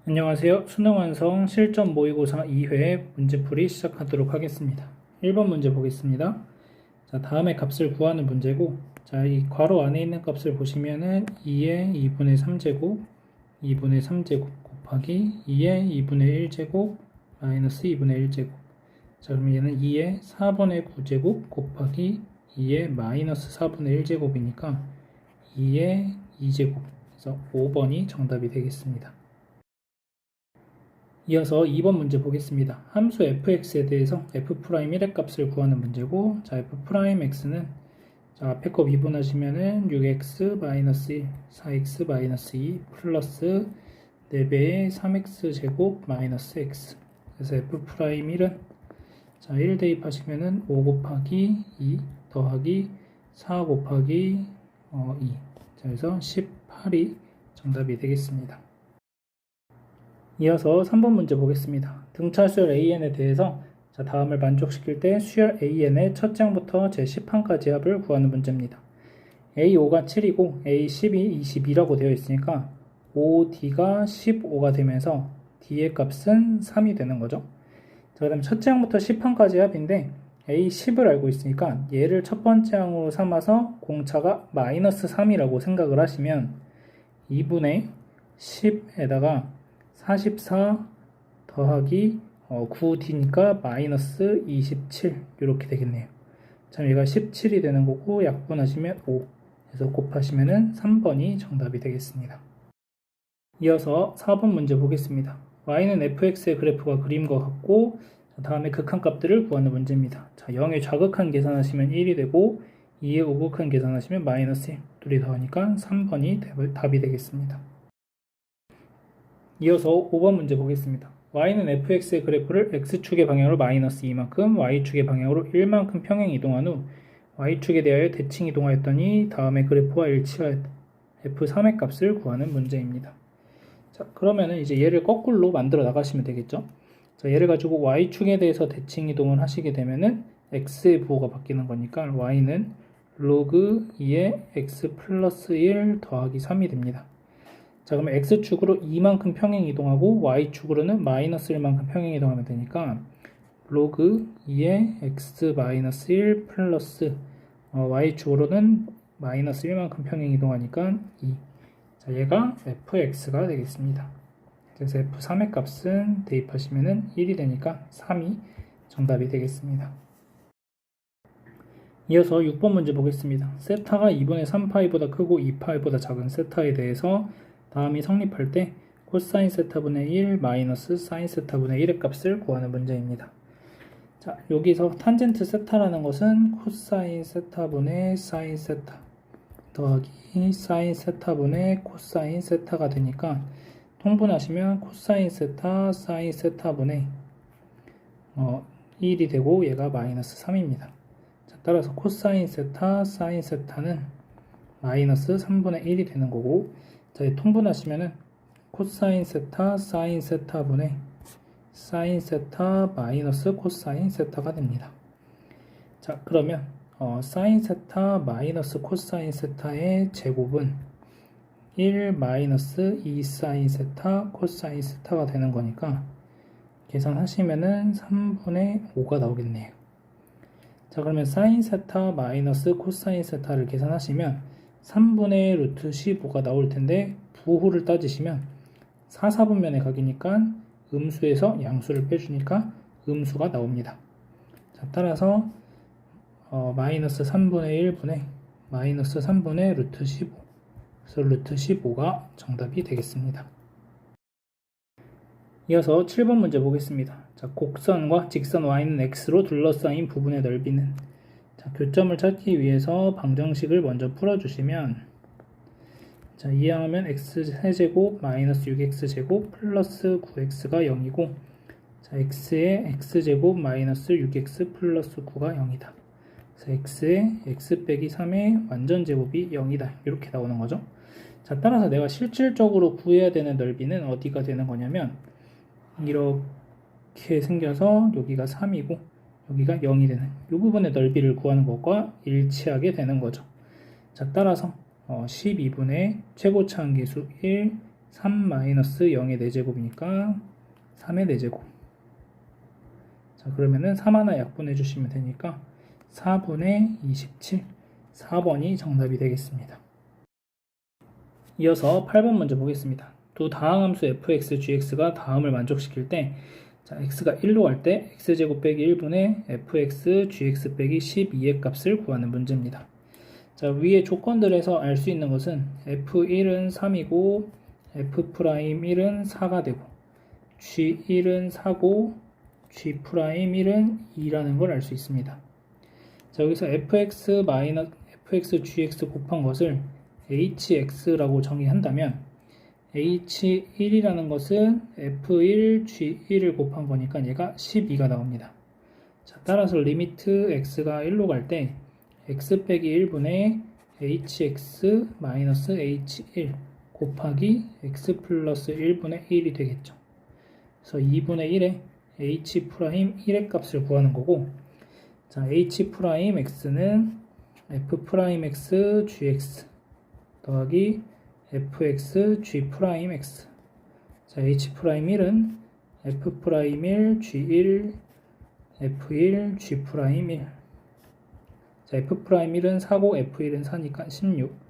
안녕하세요. 수능 완성 실전 모의고사 2회 문제풀이 시작하도록 하겠습니다. 1번 문제 보겠습니다. 자, 다음에 값을 구하는 문제고, 자, 이 괄호 안에 있는 값을 보시면은 2의 2분의 3제곱, 2분의 3제곱 곱하기 2의 2분의 1제곱 마이너스 2분의 1제곱. 자, 그러면 얘는 2의 4분의 9제곱 곱하기 2의 마이너스 4분의 1제곱이니까 2의 2제곱. 그래서 5번이 정답이 되겠습니다. 이어서 2번 문제 보겠습니다. 함수 fx에 대해서 f'1의 값을 구하는 문제고, 자, f'x는 자, 앞에 거 미분하시면은 6x-1, 4x-2 플러스 4배의 3x 제곱 마이너스 x. 그래서 f'1은 자, 1 대입하시면은 5 곱하기 2 더하기 4 곱하기 2. 자, 그래서 18이 정답이 되겠습니다. 이어서 3번 문제 보겠습니다. 등차 수열 AN에 대해서 자, 다음을 만족시킬 때 수열 AN의 첫 장부터 제10항까지 합을 구하는 문제입니다. A5가 7이고 A12, 22라고 되어 있으니까 5D가 15가 되면서 D의 값은 3이 되는 거죠. 자, 그 다음 첫 장부터 10항까지 합인데 A10을 알고 있으니까 얘를 첫 번째 항으로 삼아서 공차가 마이너스 3이라고 생각을 하시면 2분의 10에다가 44 더하기 9D니까 마이너스 27 이렇게 되겠네요. 참 얘가 17이 되는 거고 약분하시면 5 그래서 곱하시면 3번이 정답이 되겠습니다. 이어서 4번 문제 보겠습니다. y는 fx의 그래프가 그림과 같고 다음에 극한값들을 구하는 문제입니다. 자, 0의 좌극한 계산하시면 1이 되고 2의 우극한 계산하시면 마이너스 1 둘이 더하니까 3번이 답이 되겠습니다. 이어서 5번 문제 보겠습니다. y는 fx의 그래프를 x축의 방향으로 마이너스 2만큼, y축의 방향으로 1만큼 평행 이동한 후 y축에 대하여 대칭 이동하였더니 다음의 그래프와 일치하였다. f3의 값을 구하는 문제입니다. 자, 그러면은 이제 얘를 거꾸로 만들어 나가시면 되겠죠. 자, 얘를 가지고 y축에 대해서 대칭 이동을 하시게 되면은 x의 부호가 바뀌는 거니까 y는 로그 2의 x 플러스 1 더하기 3이 됩니다. 자, 그러면 x축으로 2만큼 평행 이동하고 y축으로는 마이너스 1만큼 평행 이동하면 되니까 로그 2의 x 마이너스 1 플러스 y축으로는 마이너스 1만큼 평행 이동하니까 2. 자, 얘가 fx가 되겠습니다. 그래서 f3의 값은 대입하시면 1이 되니까 3이 정답이 되겠습니다. 이어서 6번 문제 보겠습니다. 세타가 2분의 3파이보다 크고 2파이보다 작은 세타에 대해서 다음이 성립할 때 코사인 세타분의 1 마이너스 사인 세타분의 1의 값을 구하는 문제입니다. 자, 여기서 탄젠트 세타라는 것은 코사인 세타분의 사인 세타 더하기 사인 세타분의 코사인 세타가 되니까 통분하시면 코사인 세타 사인 세타분의 1이 되고 얘가 마이너스 3입니다. 자, 따라서 코사인 세타 사인 세타는 마이너스 3분의 1이 되는 거고, 자, 통분하시면은 코사인 세타 사인 세타분의 사인 세타 마이너스 코사인 세타가 됩니다. 자, 그러면 사인 세타 마이너스 코사인 세타의 제곱은 1 마이너스 2 사인 세타 코사인 세타가 되는 거니까 계산하시면은 3분의 5가 나오겠네요. 자, 그러면 사인 세타 마이너스 코사인 세타를 계산하시면 3분의 루트 15가 나올 텐데 부호를 따지시면 4, 4분면의 각이니까 음수에서 양수를 빼주니까 음수가 나옵니다. 자, 따라서 마이너스 3분의 1분의 마이너스 3분의 루트 15 그래서 루트 15가 정답이 되겠습니다. 이어서 7번 문제 보겠습니다. 자, 곡선과 직선 y는 x로 둘러싸인 부분의 넓이는 자, 교점을 찾기 위해서 방정식을 먼저 풀어주시면 자, 이항하면 x세제곱 마이너스 6x제곱 플러스 9x가 0이고 자, x의 x제곱 마이너스 6x 플러스 9가 0이다. 그래서 x의 x 빼기 3의 완전제곱이 0이다. 이렇게 나오는 거죠. 자, 따라서 내가 실질적으로 구해야 되는 넓이는 어디가 되는 거냐면 이렇게 생겨서 여기가 3이고 여기가 0이 되는 이 부분의 넓이를 구하는 것과 일치하게 되는 거죠. 자, 따라서 12분의 최고차항계수 1, 3 마이너스 0의 4제곱이니까 3의 4제곱. 자, 그러면은 3 하나 약분해 주시면 되니까 4분의 27, 4번이 정답이 되겠습니다. 이어서 8번 문제 보겠습니다. 두 다항함수 fx, gx가 다음을 만족시킬 때, 자, x가 1로 갈 때 x제곱 빼기 1분의 fx, gx 빼기 12의 값을 구하는 문제입니다. 자, 위의 조건들에서 알 수 있는 것은 f1은 3이고 f'1은 4가 되고 g1은 4고 g'1은 2라는 걸 알 수 있습니다. 자, 여기서 fx, gx 곱한 것을 hx라고 정의한다면 h1이라는 것은 f1, g1을 곱한 거니까 얘가 12가 나옵니다. 자, 따라서 리미트 x가 1로 갈 때 x 빼기 1분의 hx 마이너스 h1 곱하기 x 플러스 1분의 1이 되겠죠. 그래서 2분의 1에 h'1의 값을 구하는 거고, 자, h'x는 f'x gx 더하기 fx g'x. 자, h'1은 f'1 g1 f1 g'1. 자, f'1은 4고 f1은 4니까 16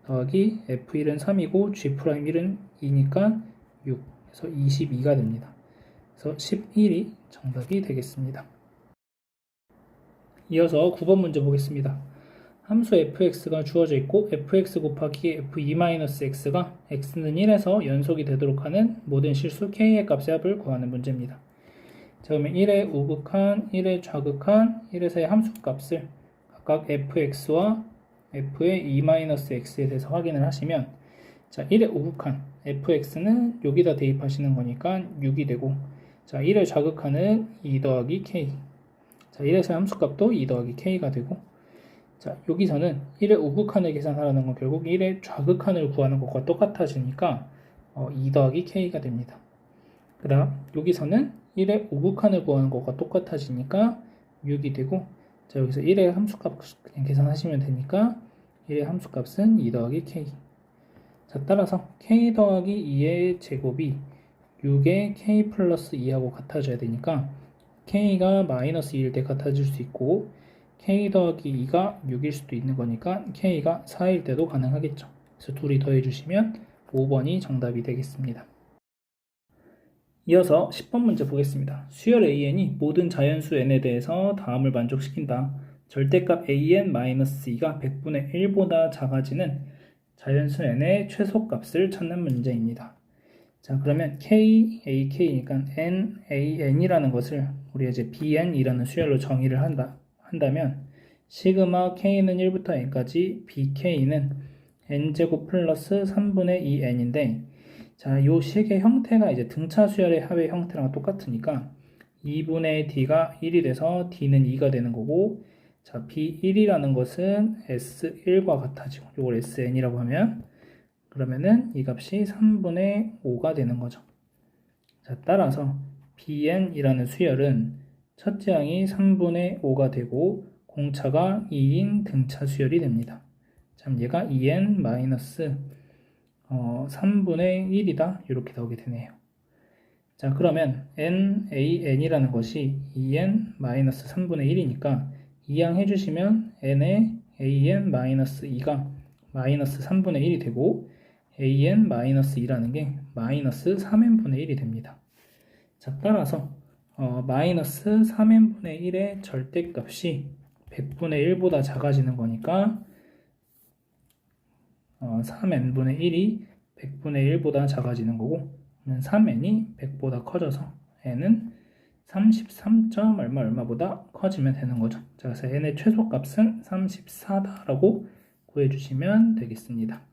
더하기 f1은 3이고 g'1은 2니까 6. 그래서 22가 됩니다. 그래서 11이 정답이 되겠습니다. 이어서 9번 문제 보겠습니다. 함수 fx가 주어져 있고 fx 곱하기 f2-x가 x는 1에서 연속이 되도록 하는 모든 실수 k의 값의 합을 구하는 문제입니다. 자, 그러면 1의 우극한, 1의 좌극한, 1에서의 함수값을 각각 fx와 f의 2-x에 대해서 확인을 하시면, 자, 1의 우극한 fx는 여기다 대입하시는 거니까 6이 되고, 자, 1의 좌극한은 2 더하기 k. 자, 1에서의 함수값도 2 더하기 k가 되고, 자, 여기서는 1의 우극한을 계산하라는 건 결국 1의 좌극한을 구하는 것과 똑같아지니까 2 더하기 k가 됩니다. 그 다음 여기서는 1의 우극한을 구하는 것과 똑같아지니까 6이 되고, 자, 여기서 1의 함수값 그냥 계산하시면 되니까 1의 함수값은 2 더하기 k. 자, 따라서 k 더하기 2의 제곱이 6의 k 플러스 2하고 같아져야 되니까 k가 마이너스 2일 때 같아질 수 있고, k 더하기 2가 6일 수도 있는 거니까 k가 4일 때도 가능하겠죠. 그래서 둘이 더해주시면 5번이 정답이 되겠습니다. 이어서 10번 문제 보겠습니다. 수열 an이 모든 자연수 n에 대해서 다음을 만족시킨다. 절대값 an-2가 100분의 1보다 작아지는 자연수 n의 최소값을 찾는 문제입니다. 자, 그러면 k, a, k니까 n, a, n이라는 것을 우리가 이제 bn이라는 수열로 정의를 한다면 시그마 k는 1부터 n까지 bk는 n제곱 플러스 3분의 2n인데, 자, 요 식의 형태가 이제 등차 수열의 합의 형태랑 똑같으니까 2분의 d가 1이 돼서 d는 2가 되는 거고, 자, b1이라는 것은 s1과 같아지고 이걸 sn이라고 하면 그러면은 이 값이 3분의 5가 되는 거죠. 자, 따라서 bn이라는 수열은 첫째 항이 3분의 5가 되고 공차가 2인 등차 수열이 됩니다. 자, 얘가 2n 마이너스 3분의 1이다 이렇게 나오게 되네요. 자, 그러면 nan이라는 것이 2n 마이너스 3분의 1이니까 이항 해주시면 n의 an 마이너스 2가 마이너스 3분의 1이 되고 an 마이너스 2라는 게 마이너스 3n분의 1이 됩니다. 자, 따라서 마이너스 3n분의 1의 절대값이 100분의 1보다 작아지는 거니까 3n분의 1이 100분의 1보다 작아지는 거고, 3n이 100보다 커져서 n은 33점 얼마보다 커지면 되는 거죠. 자, 그래서 n의 최소값은 34다라고 구해주시면 되겠습니다.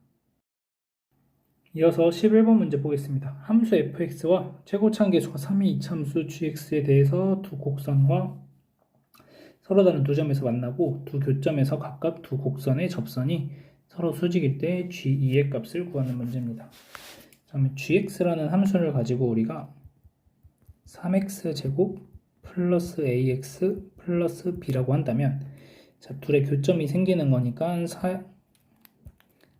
이어서 11번 문제 보겠습니다. 함수 fx와 최고차항계수가 3의 이차함수 gx에 대해서 두 곡선과 서로 다른 두 점에서 만나고 두 교점에서 각각 두 곡선의 접선이 서로 수직일 때 g2의 값을 구하는 문제입니다. 그러면 gx라는 함수를 가지고 우리가 3x제곱 플러스 ax 플러스 b라고 한다면, 자, 둘의 교점이 생기는 거니까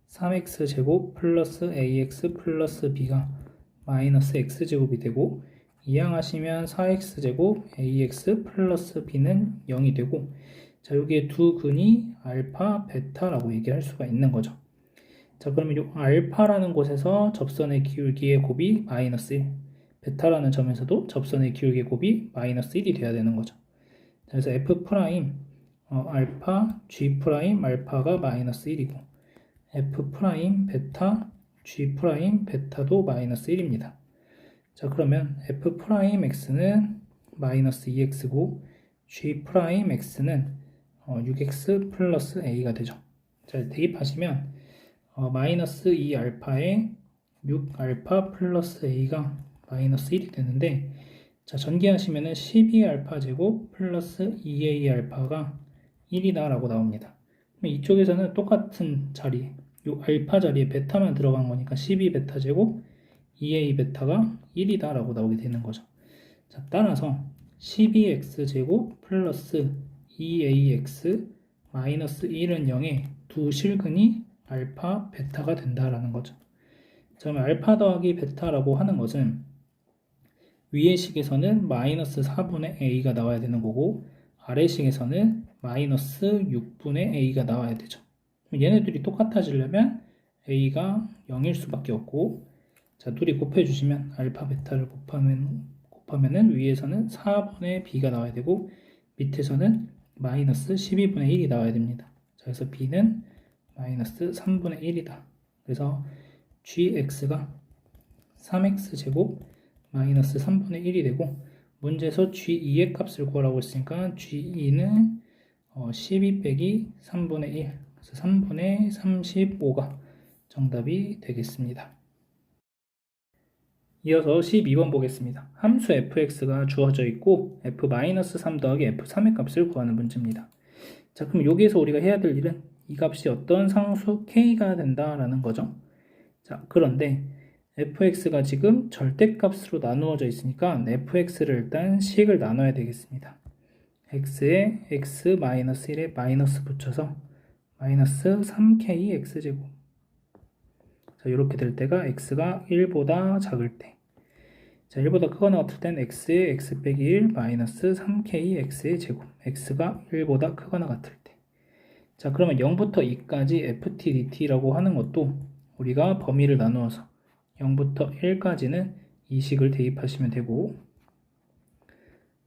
3x제곱 플러스 ax 플러스 b가 마이너스 x제곱이 되고, 이항하시면 4x제곱 ax 플러스 b는 0이 되고, 자, 여기에 두 근이 알파, 베타라고 얘기할 수가 있는 거죠. 자, 그러면 이 알파라는 곳에서 접선의 기울기의 곱이 마이너스 1, 베타라는 점에서도 접선의 기울기의 곱이 마이너스 1이 돼야 되는 거죠. 자, 그래서 f 프라임 알파, g 프라임 알파가 마이너스 1이고, f 프라임 베타, g 프라임 베타도 마이너스 1입니다. 자, 그러면 f 프라임 x는 마이너스 2x고, g 프라임 x는 6x 플러스 a가 되죠. 자, 대입하시면 마이너스 2알파에 6알파 플러스 a가 마이너스 1이 되는데, 자, 전개하시면은 12알파 제곱 플러스 2a알파가 1이다 라고 나옵니다. 그럼 이쪽에서는 똑같은 자리, 이 알파 자리에 베타만 들어간 거니까 12베타 제곱 2a 베타가 1이다 라고 나오게 되는 거죠. 자, 따라서 12x 제곱 플러스 2ax 마이너스 1은 0에 두 실근이 알파, 베타가 된다라는 거죠. 자, 그러면 알파 더하기 베타라고 하는 것은 위의 식에서는 마이너스 4분의 a가 나와야 되는 거고, 아래 식에서는 마이너스 6분의 a가 나와야 되죠. 얘네들이 똑같아지려면 a가 0일 수밖에 없고, 자, 둘이 곱해주시면 알파, 베타를 곱하면은 위에서는 4분의 b가 나와야 되고, 밑에서는 마이너스 12분의 1이 나와야 됩니다. 자, 그래서 b는 마이너스 3분의 1이다. 그래서 gx가 3x제곱 마이너스 3분의 1이 되고, 문제에서 g2의 값을 구하라고 했으니까 g2는 12 빼기 3분의 1, 그래서 3분의 35가 정답이 되겠습니다. 이어서 12번 보겠습니다. 함수 fx가 주어져 있고 f-3 더하기 f3의 값을 구하는 문제입니다. 자, 그럼 여기에서 우리가 해야 될 일은 이 값이 어떤 상수 k가 된다라는 거죠. 자, 그런데 fx가 지금 절대값으로 나누어져 있으니까 fx를 일단 식을 나눠야 되겠습니다. x에 x-1에 마이너스 붙여서 마이너스 3k x제곱. 자, 이렇게 될 때가 x가 1보다 작을 때, 자, 1보다 크거나 같을 땐 x에 x 빼기 1 마이너스 3k x의 제곱, x가 1보다 크거나 같을 때. 자, 그러면 0부터 2까지 ft dt라고 하는 것도 우리가 범위를 나누어서 0부터 1까지는 이 식을 대입하시면 되고,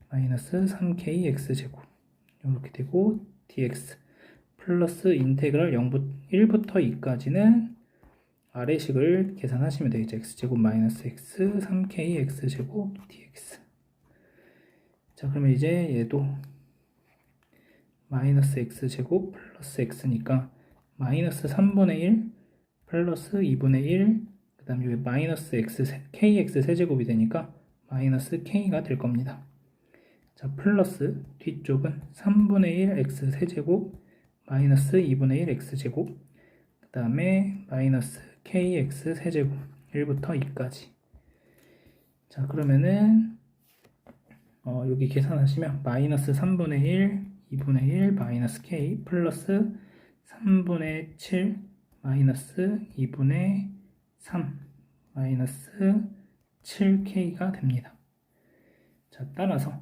마이너스 3k x제곱 이렇게 되고, dx 플러스 인테그랄 1부터 2까지는 아래식을 계산하시면 되겠죠. x제곱 마이너스 x 3k x제곱 dx. 자, 그러면 이제 얘도 마이너스 x제곱 플러스 x니까 마이너스 3분의 1 플러스 2분의 1, 그 다음 여기 마이너스 kx 세제곱이 되니까 마이너스 k가 될 겁니다. 자, 플러스 뒤쪽은 3분의 1 x 세제곱 마이너스 2분의 1 x제곱, 그 다음에 마이너스 kx 세제곱 1부터 2까지. 자, 그러면은 여기 계산하시면 마이너스 3분의 1 2분의 1 마이너스 k 플러스 3분의 7 마이너스 2분의 3 마이너스 7k가 됩니다. 자, 따라서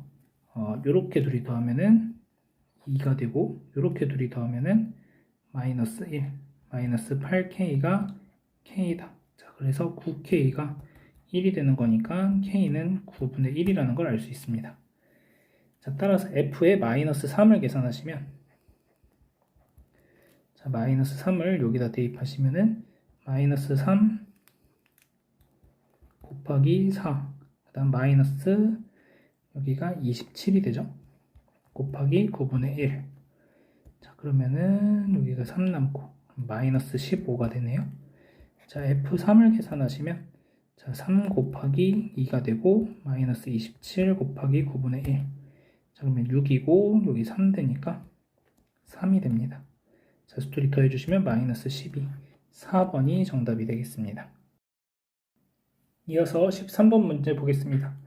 요렇게 둘이 더하면은 2가 되고, 요렇게 둘이 더하면은 마이너스 1 마이너스 8k가 k다. 자, 그래서 9k가 1이 되는 거니까 k는 9분의 1이라는 걸 알 수 있습니다. 자, 따라서 f의 마이너스 3을 계산하시면, 자, 마이너스 3을 여기다 대입하시면은 마이너스 3 곱하기 4, 그 다음 마이너스 여기가 27이 되죠. 곱하기 9분의 1. 자, 그러면은 여기가 3 남고 마이너스 15가 되네요. 자, f3을 계산하시면, 자, 3 곱하기 2가 되고 마이너스 27 곱하기 9분의 1. 자, 그러면 6이고 여기 3 되니까 3이 됩니다. 자, 수투리 더해주시면 마이너스 12. 4번이 정답이 되겠습니다. 이어서 13번 문제 보겠습니다.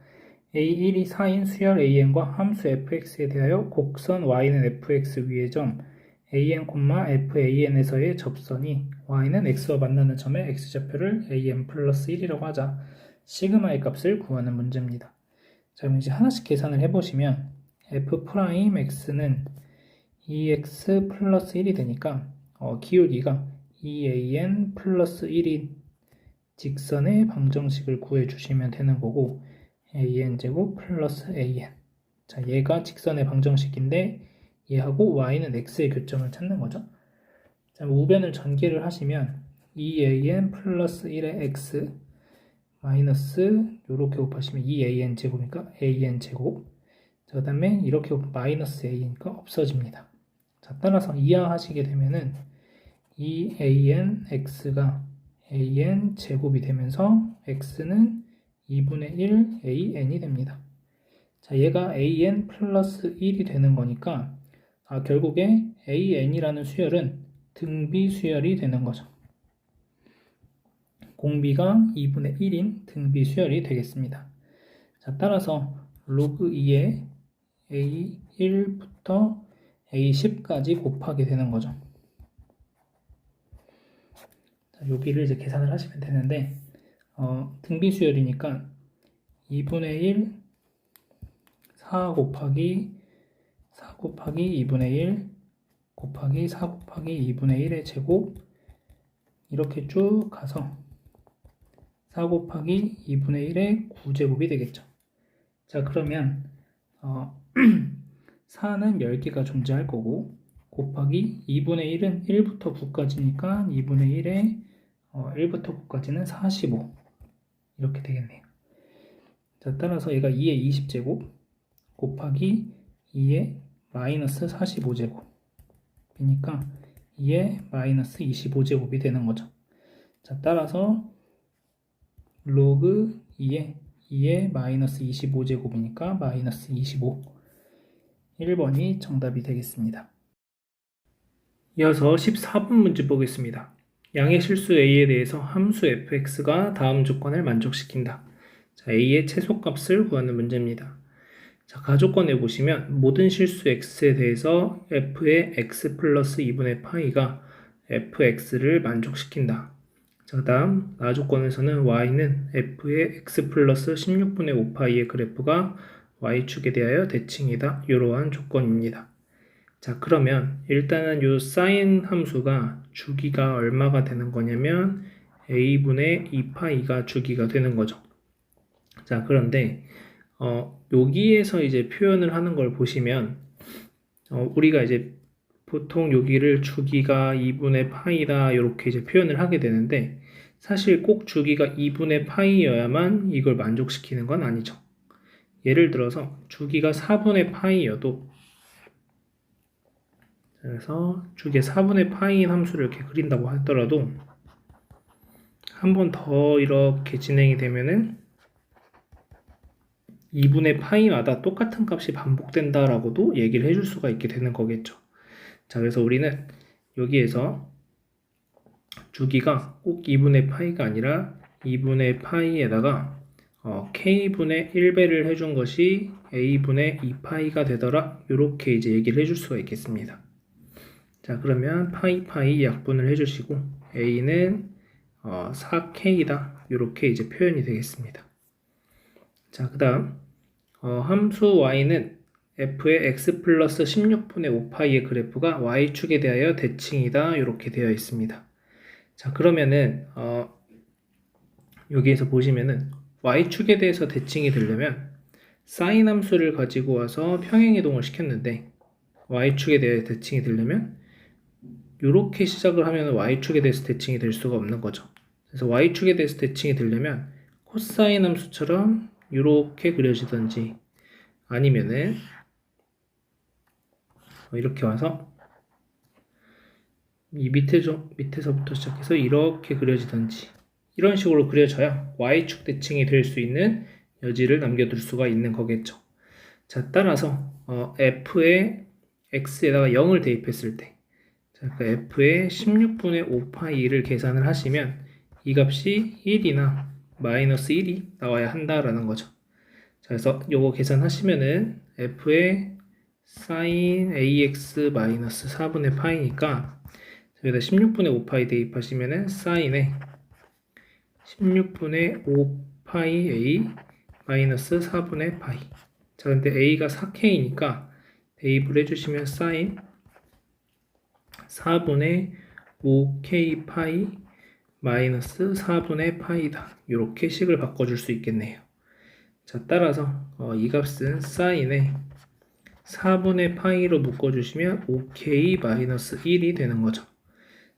A1이 4인 수열 AN과 함수 fx에 대하여 곡선 y는 fx 위의 점 an, fan에서의 접선이 y는 x와 만나는 점의 x좌표를 an 플러스 1이라고 하자 시그마의 값을 구하는 문제입니다. 자, 그럼 이제 하나씩 계산을 해보시면 f'x는 2x 플러스 1이 되니까 기울기가 2an 플러스 1인 직선의 방정식을 구해주시면 되는 거고 an제곱 플러스 an. 자, 얘가 직선의 방정식인데 얘하고 y는 x의 교점을 찾는 거죠. 자, 우변을 전개를 하시면 2an 플러스 1의 x 마이너스 요렇게 곱하시면 2an 제곱이니까 an 제곱. 자, 그 다음에 이렇게 곱하면 마이너스 a니까 없어집니다. 자, 따라서 이항하시게 되면은 2an x가 an 제곱이 되면서 x는 2분의 1 an이 됩니다. 자, 얘가 an 플러스 1이 되는 거니까 결국에 an이라는 수열은 등비 수열이 되는 거죠. 공비가 2분의 1인 등비 수열이 되겠습니다. 자, 따라서 로그 2에 a1부터 a10까지 곱하게 되는 거죠. 자, 여기를 이제 계산을 하시면 되는데 등비 수열이니까 2분의 1 4 곱하기 2분의 1 곱하기 4 곱하기 2분의 1의 제곱 이렇게 쭉 가서 4 곱하기 2분의 1의 9제곱이 되겠죠. 자, 그러면 4는 10개가 존재할 거고 곱하기 2분의 1은 1부터 9까지니까 2분의 1에 1부터 9까지는 45 이렇게 되겠네요. 자, 따라서 얘가 2의 20제곱 곱하기 2의 마이너스 45제곱이니까 2의 마이너스 25제곱이 되는 거죠. 자, 따라서 로그 2의 마이너스 25제곱이니까 마이너스 25 1번이 정답이 되겠습니다. 이어서 14번 문제 보겠습니다. 양의 실수 a에 대해서 함수 fx가 다음 조건을 만족시킨다. 자, a의 최소값을 구하는 문제입니다. 자, 가조건에 보시면 모든 실수 x에 대해서 f의 x 플러스 2분의 파이가 fx를 만족시킨다. 자, 그 다음 나조건에서는 y는 f의 x 플러스 16분의 5파이의 그래프가 y축에 대하여 대칭이다. 이러한 조건입니다. 자, 그러면 일단은 요 사인 함수가 주기가 얼마가 되는 거냐면 a분의 2파이가 주기가 되는 거죠. 자, 그런데 여기에서 이제 표현을 하는 걸 보시면 우리가 이제 보통 여기를 주기가 2분의 파이다 이렇게 이제 표현을 하게 되는데 사실 꼭 주기가 2분의 파이여야만 이걸 만족시키는 건 아니죠. 예를 들어서 주기가 4분의 파이여도 그래서 주기의 4분의 파이인 함수를 이렇게 그린다고 하더라도 한 번 더 이렇게 진행이 되면은 2분의 파이마다 똑같은 값이 반복된다라고도 얘기를 해줄 수가 있게 되는 거겠죠. 자, 그래서 우리는 여기에서 주기가 꼭 2분의 파이가 아니라 2분의 파이에다가 k분의 1배를 해준 것이 a분의 2파이가 되더라. 이렇게 이제 얘기를 해줄 수가 있겠습니다. 자, 그러면 파이 약분을 해주시고 a는 4k다. 이렇게 이제 표현이 되겠습니다. 자, 그 다음 함수 y는 f의 x 플러스 16분의 5파이의 그래프가 y축에 대하여 대칭이다. 이렇게 되어 있습니다. 자, 그러면은 여기에서 보시면은 y축에 대해서 대칭이 되려면 사인 함수를 가지고 와서 평행이동을 시켰는데 y축에 대해 대칭이 되려면 이렇게 시작을 하면 y축에 대해서 대칭이 될 수가 없는 거죠. 그래서 y축에 대해서 대칭이 되려면 코사인 함수처럼 이렇게 그려지든지 아니면은 이렇게 와서 이 밑에서부터 시작해서 이렇게 그려지든지 이런 식으로 그려져야 y축 대칭이 될 수 있는 여지를 남겨둘 수가 있는 거겠죠. 자, 따라서 f의 x에다가 0을 대입했을 때 자, 그 f의 16분의 5파이를 계산을 하시면 이 값이 1이나 마이너스 1이 나와야 한다라는 거죠. 자, 그래서 요거 계산하시면은 f의 sin ax 마이너스 4분의 파이니까 여기다 16분의 5파이 대입하시면은 sin에 16분의 5파이 a 마이너스 4분의 파이. 자, 근데 a가 4k니까 대입을 해주시면 sin 4분의 5k 파이 마이너스 4분의 파이다. 이렇게 식을 바꿔줄 수 있겠네요. 자, 따라서 이 값은 sin에 4분의 파이로 묶어주시면 5k 마이너스 1이 되는 거죠.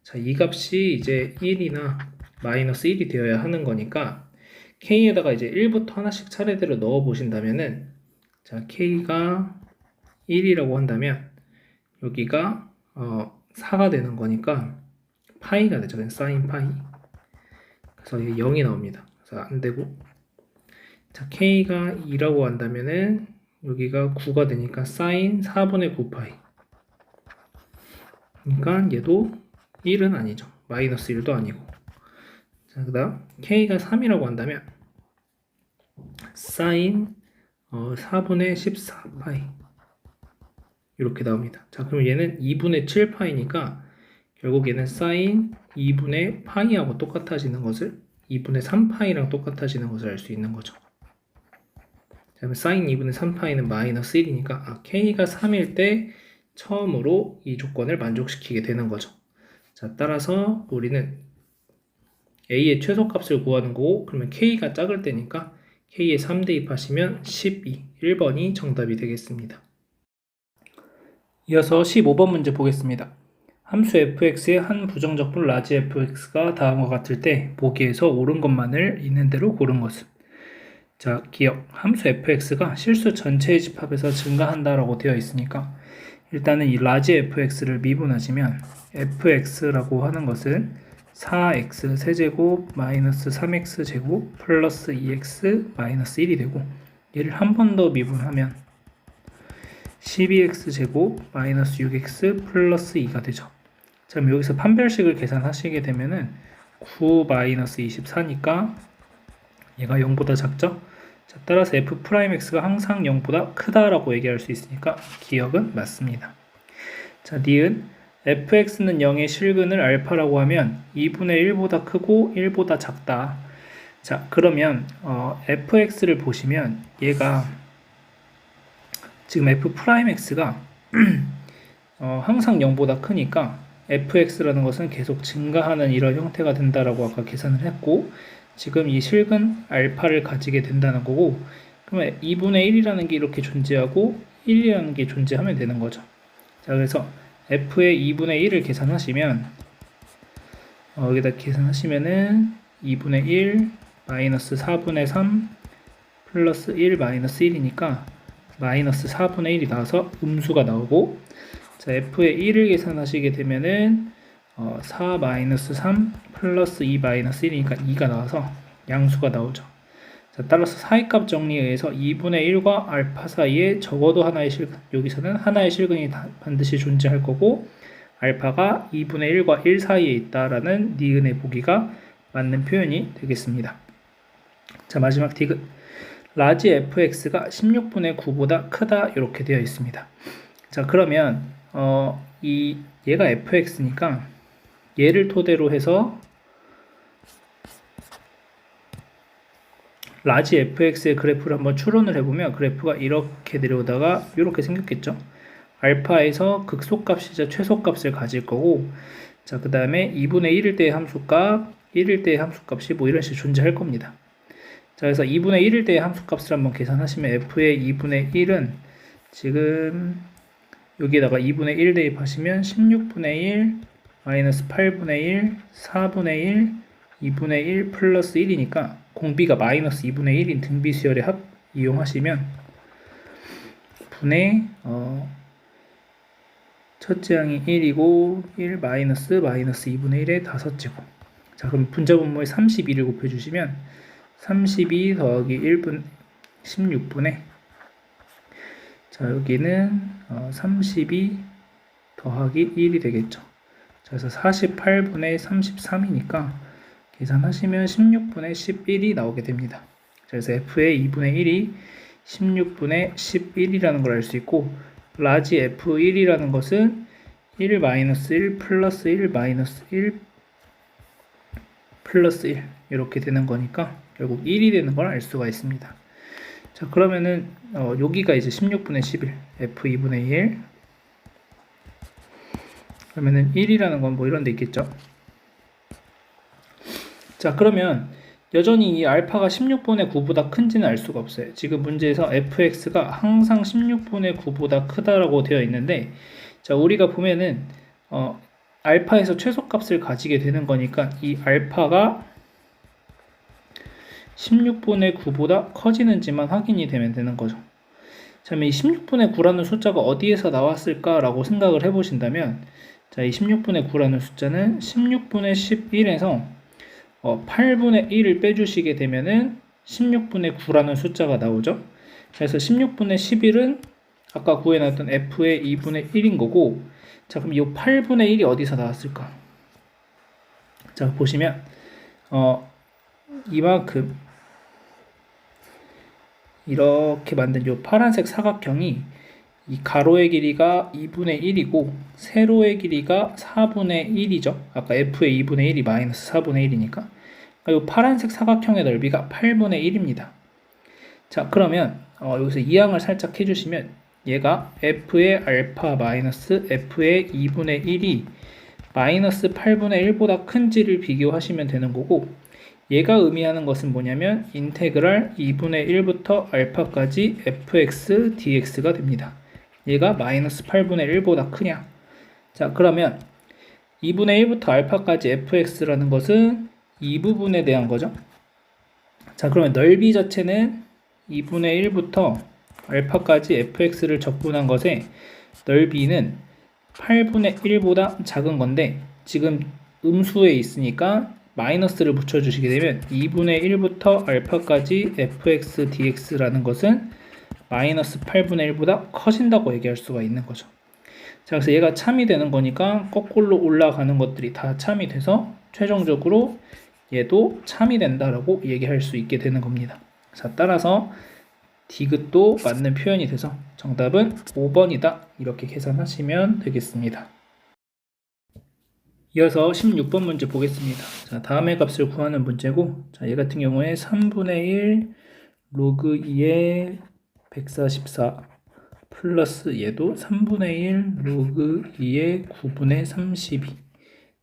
자, 이 값이 이제 1이나 마이너스 1이 되어야 하는 거니까 k에다가 이제 1부터 하나씩 차례대로 넣어 보신다면은, 자, k가 1이라고 한다면 여기가 4가 되는 거니까 파이가 되죠. 그냥 sin 파이. 그래서 이게 0이 나옵니다. 그래서 안 되고, 자, k가 2라고 한다면은 여기가 9가 되니까 sin 4분의 9파이. 그러니까 얘도 1은 아니죠. 마이너스 1도 아니고. 자, 그 다음 k가 3이라고 한다면 sin 4분의 14파이 이렇게 나옵니다. 자, 그럼 얘는 2분의 7파이니까 결국 얘는 sin 2분의 파이하고 똑같아지는 것을 2분의 3파이랑 똑같아지는 것을 알 수 있는 거죠. 자, 그럼 sin 2분의 3파이는 마이너스 1이니까 k가 3일 때 처음으로 이 조건을 만족시키게 되는 거죠. 자, 따라서 우리는 a의 최소값을 구하는 거고, 그러면 k가 작을 때니까 k에 3 대입하시면 12, 1번이 정답이 되겠습니다. 이어서 15번 문제 보겠습니다. 함수 fx의 한 부정적분 라지 fx가 다음과 같을 때 보기에서 옳은 것만을 있는 대로 고른 것은. 자, 기억, 함수 fx가 실수 전체의 집합에서 증가한다라고 되어 있으니까 일단은 이 라지 fx를 미분하시면 fx라고 하는 것은 4x 세제곱 마이너스 3x 제곱 플러스 2x 마이너스 1이 되고, 얘를 한 번 더 미분하면 12x 제곱 마이너스 6x 플러스 2가 되죠. 자, 그럼 여기서 판별식을 계산하시게 되면은 9 마이너스 24니까 얘가 0보다 작죠? 자, 따라서 f'x가 항상 0보다 크다라고 얘기할 수 있으니까 기억은 맞습니다. 자, 니은 fx는 0의 실근을 알파라고 하면 2분의 1보다 크고 1보다 작다. 자, 그러면 fx를 보시면 얘가 지금 f'x가 항상 0보다 크니까 fx라는 것은 계속 증가하는 이런 형태가 된다라고 아까 계산을 했고, 지금 이 실근 알파를 가지게 된다는 거고, 그러면 2분의 1이라는 게 이렇게 존재하고 1이라는 게 존재하면 되는 거죠. 자, 그래서 f의 2분의 1을 계산하시면 여기다 계산하시면은 2분의 1 마이너스 4분의 3 플러스 1 마이너스 1이니까 마이너스 4분의 1이 나와서 음수가 나오고, 자, f의 1을 계산하시게 되면은 4 마이너스 3 플러스 2 마이너스 1이니까 2가 나와서 양수가 나오죠. 자, 따라서 사이값 정리에 의해서 2분의 1과 알파 사이에 적어도 하나의 실근, 여기서는 하나의 실근이 반드시 존재할 거고, 알파가 2분의 1과 1 사이에 있다라는 니은의 보기가 맞는 표현이 되겠습니다. 자, 마지막 디귿, 라지 fx가 16분의 9보다 크다 이렇게 되어 있습니다. 자, 그러면 얘가 fx니까 얘를 토대로 해서 라지 fx의 그래프를 한번 추론을 해보면 그래프가 이렇게 내려오다가 이렇게 생겼겠죠. 알파에서 극소값이자 최소값을 가질 거고, 자, 그 다음에 2분의 1일 때의 함수값, 1일 때의 함수값이 뭐 이런 식으로 존재할 겁니다. 자, 그래서 2분의 1일 때의 함수값을 한번 계산하시면 f의 2분의 1은 지금 여기에다가 2분의 1 대입하시면 16분의 1 마이너스 8분의 1 4분의 1 2분의 1 플러스 1이니까 공비가 마이너스 2분의 1인 등비수열의 합 이용하시면 분의 첫째 항이 1이고 1 마이너스 2분의 1의 5제곱. 자, 그럼 분자분모에 32를 곱해주시면 32 더하기 1분 16분의, 자, 여기는 32 더하기 1이 되겠죠. 자, 그래서 48분의 33이니까 계산하시면 16분의 11이 나오게 됩니다. 그래서 f의 2분의 1이 16분의 11이라는 걸 알 수 있고, 라지 F1이라는 것은 1 마이너스 1 플러스 1 마이너스 1 플러스 1 이렇게 되는 거니까 결국 1이 되는 걸 알 수가 있습니다. 자, 그러면은 여기가 이제 16분의 11 F2분의 1 그러면은 1이라는 건 뭐 이런 데 있겠죠. 자, 그러면 여전히 이 알파가 16분의 9보다 큰지는 알 수가 없어요. 지금 문제에서 fx가 항상 16분의 9보다 크다라고 되어 있는데, 자, 우리가 보면은 알파에서 최소값을 가지게 되는 거니까 이 알파가 16분의 9보다 커지는지만 확인이 되면 되는 거죠. 자, 그럼 이 16분의 9라는 숫자가 어디에서 나왔을까라고 생각을 해보신다면, 자, 이 16분의 9라는 숫자는 16분의 11에서 8분의 1을 빼주시게 되면은 16분의 9라는 숫자가 나오죠. 그래서 16분의 11은 아까 구해놨던 f의 2분의 1인 거고, 자, 그럼 이 8분의 1이 어디서 나왔을까? 자, 보시면 이만큼 이렇게 만든 이 파란색 사각형이 이 가로의 길이가 2분의 1이고 세로의 길이가 4분의 1이죠. 아까 f의 2분의 1이 마이너스 4분의 1이니까 이 파란색 사각형의 넓이가 8분의 1입니다. 자, 그러면 여기서 이항을 살짝 해주시면 얘가 f의 알파 마이너스 f의 2분의 1이 마이너스 8분의 1보다 큰지를 비교하시면 되는 거고, 얘가 의미하는 것은 뭐냐면 인테그랄 2분의 1부터 알파까지 fx dx가 됩니다. 얘가 마이너스 8분의 1보다 크냐? 자, 그러면 2분의 1부터 알파까지 fx라는 것은 이 부분에 대한 거죠. 자, 그러면 넓이 자체는 2분의 1부터 알파까지 fx를 적분한 것에 넓이는 8분의 1보다 작은 건데, 지금 음수에 있으니까 마이너스를 붙여주시게 되면 2분의 1부터 알파까지 fx dx라는 것은 마이너스 8분의 1보다 커진다고 얘기할 수가 있는 거죠. 자, 그래서 얘가 참이 되는 거니까 거꾸로 올라가는 것들이 다 참이 돼서 최종적으로 얘도 참이 된다라고 얘기할 수 있게 되는 겁니다. 자, 따라서 디귿도 맞는 표현이 돼서 정답은 5번이다 이렇게 계산하시면 되겠습니다. 이어서 16번 문제 보겠습니다. 자, 다음의 값을 구하는 문제고, 자, 얘 같은 경우에 3분의 1 로그 2의 144 플러스 얘도 3분의 1 로그 2의 9분의 32.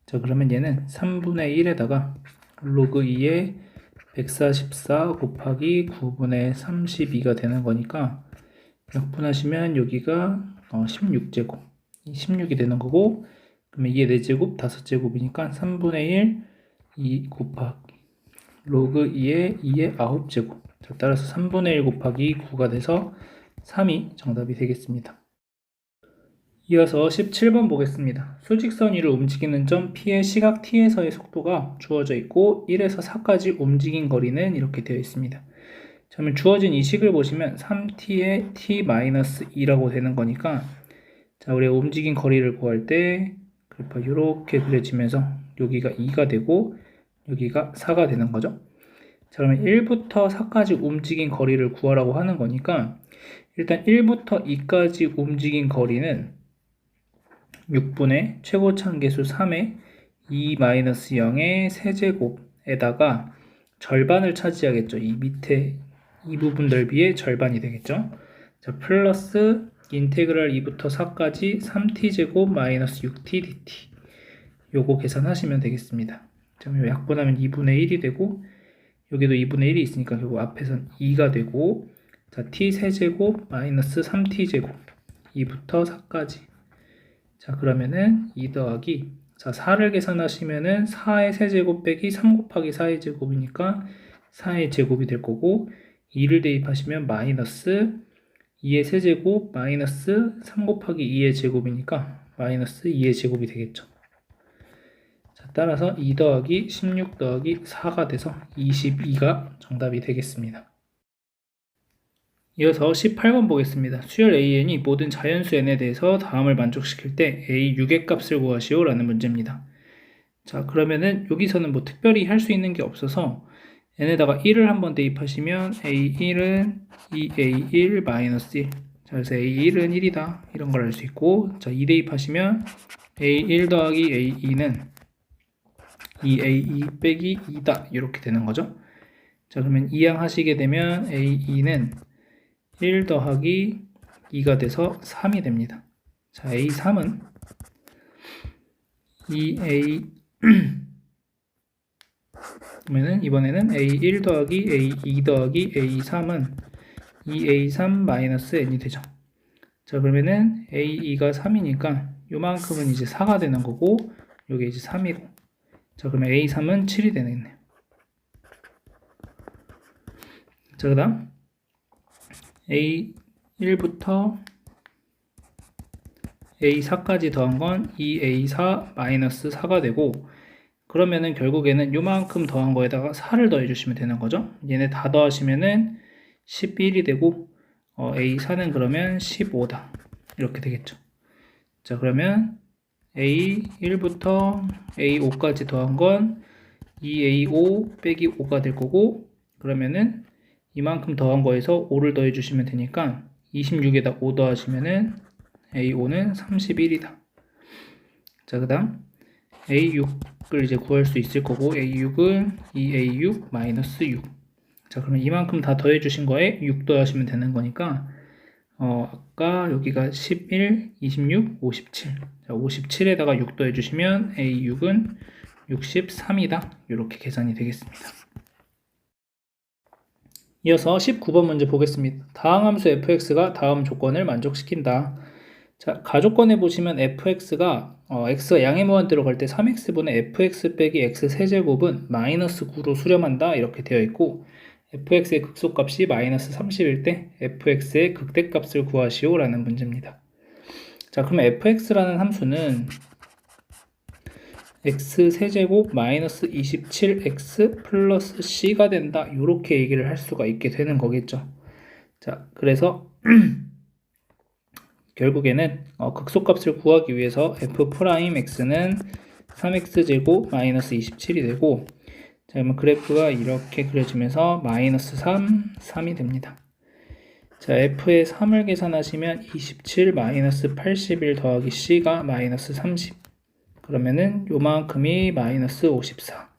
자, 그러면 얘는 3분의 1에다가 로그 2의 144 곱하기 9분의 32가 되는 거니까 약분하시면 여기가 16제곱 16이 되는 거고, 그러면 2의 4제곱 5제곱이니까 3분의 1 2 곱하기 로그 2의 2의 9제곱. 자, 따라서 3분의 1 곱하기 9가 돼서 3이 정답이 되겠습니다. 이어서 17번 보겠습니다. 수직선 위를 움직이는 점 P의 시각 T에서의 속도가 주어져 있고 1에서 4까지 움직인 거리는 이렇게 되어 있습니다. 자, 그러면 주어진 이 식을 보시면 3T의 T-2라고 되는 거니까, 자, 우리가 움직인 거리를 구할 때 그래프 이렇게 그려지면서 여기가 2가 되고 여기가 4가 되는 거죠. 자, 그러면 1부터 4까지 움직인 거리를 구하라고 하는 거니까 일단 1부터 2까지 움직인 거리는 6분의 최고차함계수 3의 2-0의 세제곱에다가 절반을 차지하겠죠. 이 밑에 이 부분 넓이의 절반이 되겠죠. 자, 플러스 인테그랄 2부터 4까지 3t제곱 마이너스 6t dt 요거 계산하시면 되겠습니다. 자, 약분하면 2분의 1이 되고 여기도 2분의 1이 있으니까 결국 앞에선 2가 되고, 자, t 세제곱 마이너스 3t제곱 2부터 4까지. 자, 그러면은 2 더하기, 자, 4를 계산하시면은 4의 세제곱 빼기 3 곱하기 4의 제곱이니까 4의 제곱이 될 거고, 2를 대입하시면 마이너스 2의 세제곱 마이너스 3 곱하기 2의 제곱이니까 마이너스 2의 제곱이 되겠죠. 자, 따라서 2 더하기 16 더하기 4가 돼서 22가 정답이 되겠습니다. 이어서 18번 보겠습니다. 수열 AN이 모든 자연수 N에 대해서 다음을 만족시킬 때 A 6의 값을 구하시오 라는 문제입니다. 자, 그러면은 여기서는 뭐 특별히 할 수 있는 게 없어서 N에다가 1을 한번 대입하시면 A1은 2A1 마이너스 1. 자, 그래서 A1은 1이다. 이런 걸 알 수 있고, 자, 2 대입하시면 A1 더하기 A2는 2A2 빼기 2다. 이렇게 되는 거죠. 자, 그러면 이항하시게 되면 A2는 1 더하기 2가 돼서 3이 됩니다. 자, A3은 2A 그러면은 이번에는 A1 더하기 A2 더하기 A3은 2A3-N이 되죠. 자, 그러면은 A2가 3이니까 요만큼은 이제 4가 되는 거고, 요게 이제 3이고. 자, 그러면 A3은 7이 되겠네요. 자, 그 다음 A1부터 A4까지 더한 건 2A4-4가 되고, 그러면은 결국에는 요만큼 더한 거에다가 4를 더해 주시면 되는 거죠. 얘네 다 더하시면은 11이 되고, A4는 그러면 15다. 이렇게 되겠죠. 자, 그러면 A1부터 A5까지 더한 건 2A5 빼기 5가 될 거고, 그러면은 이만큼 더한 거에서 5를 더해 주시면 되니까 26에다 5 더하시면은 A5는 31이다. 자, 그 다음 A6을 이제 구할 수 있을 거고, A6은 2A6-6. 자, 그러면 이만큼 다 더해 주신 거에 6 더하시면 되는 거니까, 아까 여기가 11, 26, 57. 자, 57에다가 6 더해 주시면 A6은 63이다. 이렇게 계산이 되겠습니다. 이어서 19번 문제 보겠습니다. 다항 함수 fx가 다음 조건을 만족시킨다. 자, 가조건에 보시면 fx가 x가 양의 무한대로 갈 때 3x분의 fx 빼기 x 세제곱은 마이너스 9로 수렴한다. 이렇게 되어 있고, fx의 극소값이 마이너스 30일 때 fx의 극대값을 구하시오 라는 문제입니다. 자, 그러면 fx라는 함수는 x 세제곱 마이너스 27x 플러스 c가 된다. 이렇게 얘기를 할 수가 있게 되는 거겠죠. 자, 그래서 결국에는 극소값을 구하기 위해서 f'x는 3x제곱 마이너스 27이 되고, 자, 그러면 그래프가 이렇게 그려지면서 마이너스 3, 3이 됩니다. 자, f의 3을 계산하시면 27 마이너스 81 더하기 c가 마이너스 30. 그러면은 요만큼이 마이너스 54.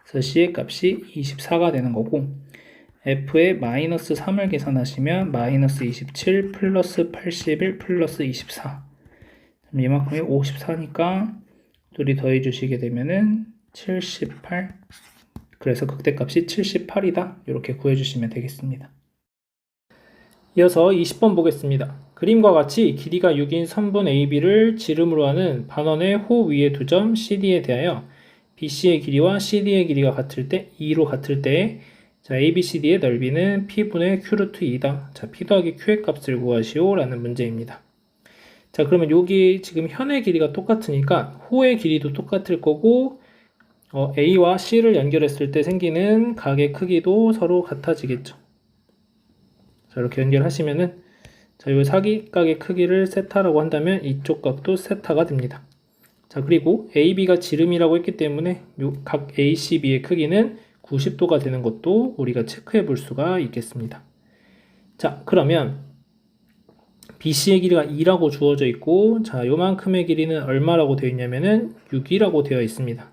그래서 c의 값이 24가 되는 거고, f의 마이너스 3을 계산하시면 마이너스 27 플러스 81 플러스 24. 이만큼이 54니까 둘이 더해 주시게 되면은 78. 그래서 극대값이 78이다. 이렇게 구해주시면 되겠습니다. 이어서 20번 보겠습니다. 그림과 같이 길이가 6인 선분 AB를 지름으로 하는 반원의 호 위의 두 점 CD에 대하여 BC의 길이와 CD의 길이가 같을 때 2로 같을 때, 자, ABCD의 넓이는 P분의 Q 루트 2다. 자, P 더하기 Q의 값을 구하시오 라는 문제입니다. 자, 그러면 여기 지금 현의 길이가 똑같으니까 호의 길이도 똑같을 거고, A와 C를 연결했을 때 생기는 각의 크기도 서로 같아지겠죠. 자, 이렇게 연결하시면은, 자, 이 사기각의 크기를 세타라고 한다면 이쪽 각도 세타가 됩니다. 자, 그리고 AB가 지름이라고 했기 때문에 각 ACB의 크기는 90도가 되는 것도 우리가 체크해 볼 수가 있겠습니다. 자, 그러면 BC의 길이가 2라고 주어져 있고, 자, 요만큼의 길이는 얼마라고 되어 있냐면은 6이라고 되어 있습니다.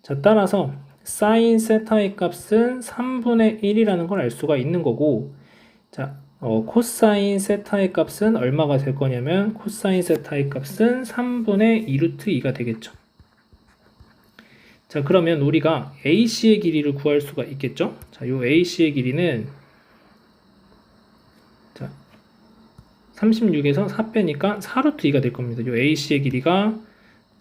자, 따라서 사인 세타의 값은 3분의 1이라는 걸 알 수가 있는 거고, 자, 코사인 세타의 값은 얼마가 될 거냐면, 코사인 세타의 값은 3분의 2루트 2가 되겠죠. 자, 그러면 우리가 AC의 길이를 구할 수가 있겠죠. 자, 요 AC의 길이는, 자, 36에서 4 빼니까 4루트 2가 될 겁니다. 요 AC의 길이가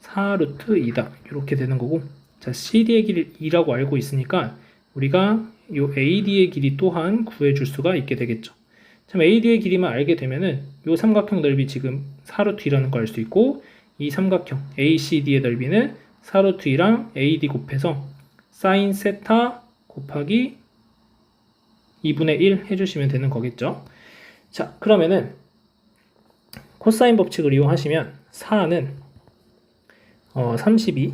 4루트 2다. 이렇게 되는 거고, 자, CD의 길이 2라고 알고 있으니까 우리가 요 AD의 길이 또한 구해줄 수가 있게 되겠죠. 참, AD의 길이만 알게 되면은 요 삼각형 넓이 지금 4루트 2라는 거 알 수 있고, 이 삼각형 ACD의 넓이는 4루트 2랑 AD 곱해서 사인 세타 곱하기 2분의 1 해주시면 되는 거겠죠. 자, 그러면은 코사인 법칙을 이용하시면 4는 32